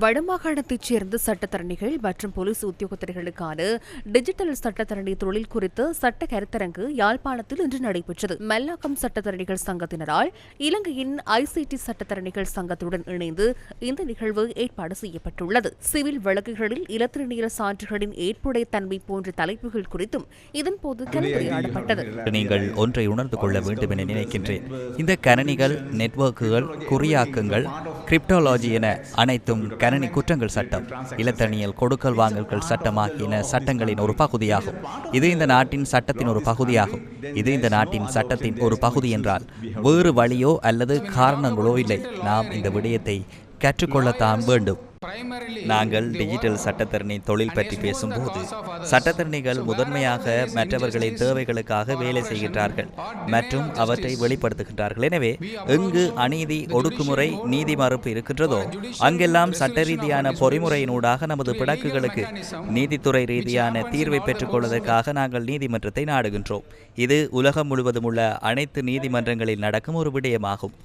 வடமாகாணத்தைச் சேர்ந்த சட்டத்தரணிகள் மற்றும் போலீஸ் உத்தியோகத்தர்களுக்கான டிஜிட்டல் சட்டத்தரணி தொழில் குறித்த சட்ட கருத்தரங்கு யாழ்ப்பாணத்தில் இன்று நடைபெற்றது. மல்லாக்கம் சட்டத்தரணிகள் சங்கத்தினரால் இலங்கையின் ஐசிடி சட்டத்தரணிகள் சங்கத்துடன் இணைந்து இந்த நிகழ்வு ஏற்பாடு செய்யப்பட்டுள்ளது. சிவில் வழக்குகளில் இலத்திரனியல் சான்றுகளின் ஏற்புடைய தன்மை போன்ற தலைப்புகள் குறித்தும் இதன்போது கலந்துரையாடப்பட்டது. நீங்கள் ஒன்றை உணர்ந்து கொள்ள வேண்டும் என நினைக்கின்றேன். இந்த கணனிகள், நெட்வொர்க்குகள், குறியாக்கங்கள், கிரிப்டோலாஜி என அனைத்தும் கணனி குற்றங்கள் சட்டம், இலத்தணியல் கொடுக்கல் வாங்கல்கள் சட்டம் ஆகியன சட்டங்களின் ஒரு பகுதியாகும். இது இந்த நாட்டின் சட்டத்தின் ஒரு பகுதியாகும். இது இந்த நாட்டின் சட்டத்தின் ஒரு பகுதி என்றால் வேறு வழியோ அல்லது காரணங்களோ இல்லை. நாம் இந்த விடயத்தை கற்றுக்கொள்ளத்தான் வேண்டும். நாங்கள் டிஜிட்டல் சட்டத்தரணி தொழில் பற்றி பேசும்போது சட்டத்தரணிகள் முதன்மையாக மற்றவர்களின் தேவைகளுக்காக வேலை செய்கின்றார்கள் மற்றும் அவற்றை வெளிப்படுத்துகின்றார்கள். எனவே எங்கு அநீதி, ஒடுக்குமுறை, நீதி மறுப்பு இருக்கின்றதோ அங்கெல்லாம் சட்ட ரீதியான பொறிமுறையினூடாக நமது பிணக்குகளுக்கு நீதித்துறை ரீதியான தீர்வை பெற்றுக்கொள்வதற்காக நாங்கள் நீதிமன்றத்தை நாடுகின்றோம். இது உலகம் முழுவதும் உள்ள அனைத்து நீதிமன்றங்களில் நடக்கும் ஒரு விடயமாகும்.